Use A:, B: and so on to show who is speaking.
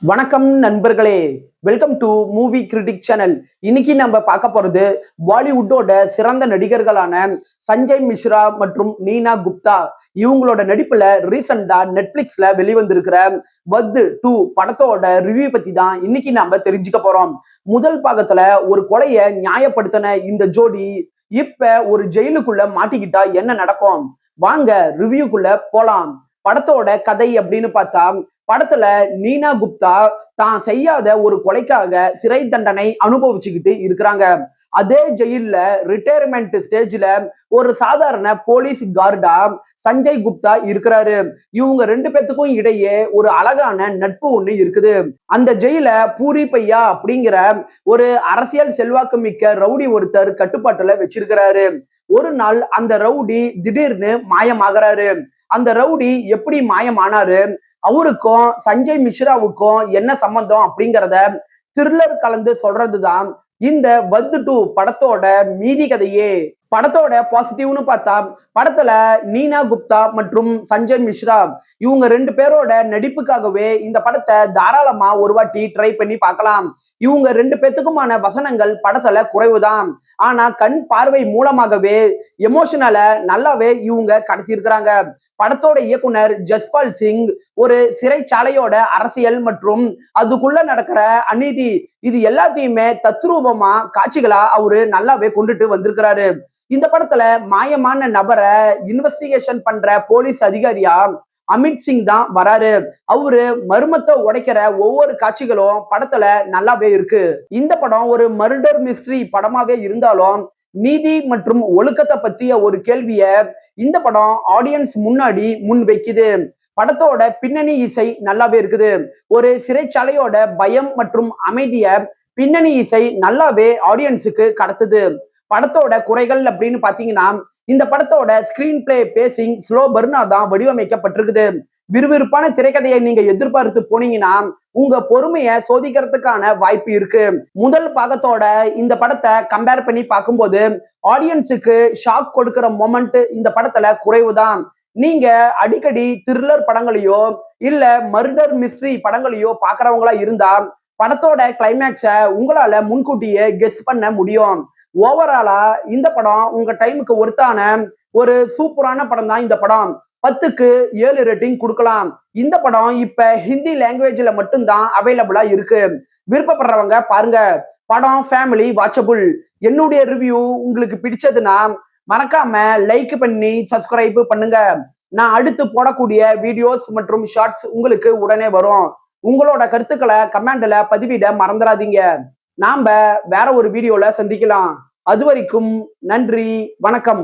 A: வணக்கம் நண்பர்களே, welcome to movie critic channel. இன்னைக்கு நம்ம பார்க்க போறது பாலிவுட்டோட சிறந்த நடிகர்களான சஞ்சய் மிஸ்ரா மற்றும் நீனா குப்தா இவங்களோட நடிப்புல ரீசெண்டா நெட்ஃபிளிக்ஸ்ல வெளிவந்திருக்கிற வத் 2 படத்தோட ரிவ்யூ பத்தி தான் இன்னைக்கு நாம தெரிஞ்சுக்க போறோம். முதல் பாகத்துல ஒரு கொலையை நியாயப்படுத்தின இந்த ஜோடி இப்ப ஒரு ஜெயிலுக்குள்ள மாட்டிக்கிட்டா என்ன நடக்கும்? வாங்க ரிவ்யூக்குள்ள போலாம். படத்தோட கதை அப்படின்னு பார்த்தா, படத்துல நீனா குப்தா தான் செய்யாத ஒரு கொலைக்காக சிறை தண்டனை அனுபவிச்சுக்கிட்டு இருக்கிறாங்க. அதே ஜெயில்ல ரிட்டையர்மெண்ட் ஸ்டேஜ்ல ஒரு சாதாரண போலீஸ் கார்டா சஞ்சய் குப்தா இருக்கிறாரு. இவங்க ரெண்டு பேத்துக்கும் இடையே ஒரு அழகான நட்பு ஒண்ணு இருக்குது. அந்த ஜெயில பூரி பையா அப்படிங்கிற ஒரு அரசியல் செல்வாக்கு மிக்க ரவுடி ஒருத்தர் கட்டுப்பாட்டுல வச்சிருக்கிறாரு. ஒரு நாள் அந்த ரவுடி திடீர்னு மாயமாகறாரு. அந்த ரவுடி எப்படி மாயமானாரு, அவருக்கும் சஞ்சய் மிஸ்ராவுக்கும் என்ன சம்பந்தம் அப்படிங்கிறத த்ரில்லர் கலந்து சொல்றதுதான் இந்த வத் 2 படத்தோட மீதி கதையே. படத்தோட பாசிட்டிவ்னு பார்த்தா, படத்துல நீனா குப்தா மற்றும் சஞ்சய் மிஸ்ரா இவங்க ரெண்டு பேரோட நடிப்புக்காகவே இந்த படத்தை தாராளமா ஒரு வாட்டி ட்ரை பண்ணி பார்க்கலாம். இவங்க ரெண்டு பேத்துக்குமான வசனங்கள் படத்துல குறைவுதான், ஆனா கண் பார்வை மூலமாகவே எமோஷனலை நல்லாவே இவங்க கடத்தியிருக்கிறாங்க. படத்தோட இயக்குனர் ஜஸ்பால் சிங் ஒரு சிறைச்சாலையோட அரசியல் மற்றும் அதுக்குள்ள நடக்கிற அநீதி இது எல்லாத்தையுமே தத்ரூபமா காட்சிகளா அவரு நல்லாவே கொண்டுட்டு வந்திருக்கிறாரு. இந்த படத்துல மாயமான நபரை இன்வெஸ்டிகேஷன் பண்ற போலீஸ் அதிகாரியா அமித் சிங் தான் வராரு. அவரு மர்மத்தை உடைக்கிற ஒவ்வொரு காட்சிகளும் படத்துல நல்லாவே இருக்கு. இந்த படம் ஒரு மர்டர் மிஸ்ட்ரி படமாவே இருந்தாலும் நீதி மற்றும் ஒழுக்கத்தை பத்திய ஒரு கேள்விய இந்த படம் ஆடியன்ஸ் முன்னாடி முன் வைக்குது. படத்தோட பின்னணி இசை நல்லாவே இருக்குது. ஒரு சிறைச்சாலையோட பயம் மற்றும் அமைதிய பின்னணி இசை நல்லாவே ஆடியன்ஸுக்கு கடத்துது. படத்தோட குறைகள் அப்படின்னு பாத்தீங்கன்னா, இந்த படத்தோட ஸ்கிரீன் பிளே பேசிங் ஸ்லோ பர்னா தான் வடிவமைக்கப்பட்டிருக்குது. விறுவிறுப்பான திரைக்கதையை நீங்க எதிர்பார்த்து போனீங்கன்னா உங்க பொறுமையை சோதிக்கிறதுக்கான வாய்ப்பு இருக்கு. முதல் பாகத்தோட இந்த படத்தை கம்பேர் பண்ணி பார்க்கும்போது ஆடியன்ஸுக்கு ஷாக் கொடுக்கிற மொமெண்ட் இந்த படத்துல குறைவுதான். நீங்க அடிக்கடி த்ரில்லர் படங்களையோ இல்ல மர்டர் மிஸ்ட்ரி படங்களையோ பாக்குறவங்களா இருந்தா படத்தோட கிளைமேக்ஸ உங்களால முன்கூட்டியே கெஸ் பண்ண முடியும். ஓவராலா இந்த படம் உங்க டைமுக்கு ஒருத்தான ஒரு சூப்பரான படம் தான். இந்த படம் 10க்கு 7 ரேட்டிங் கொடுக்கலாம். இந்த படம் இப்ப ஹிந்தி லாங்குவேஜ்ல மட்டும்தான் அவைலபிளா இருக்கு. விருப்பப்படுறவங்க பாருங்க. படம் ஃபேமிலி வாட்சபிள். என்னுடைய ரிவ்யூ உங்களுக்கு பிடிச்சதுன்னா மறக்காம லைக் பண்ணி சப்ஸ்கிரைப் பண்ணுங்க. நான் அடுத்து போடக்கூடிய வீடியோஸ் மற்றும் ஷார்ட்ஸ் உங்களுக்கு உடனே வரும். உங்களோட கருத்துக்களை கமெண்ட்ல பதிவிட மறந்துடாதீங்க. நாம வேற ஒரு வீடியோல சந்திக்கலாம். அது வரைக்கும் நன்றி, வணக்கம்.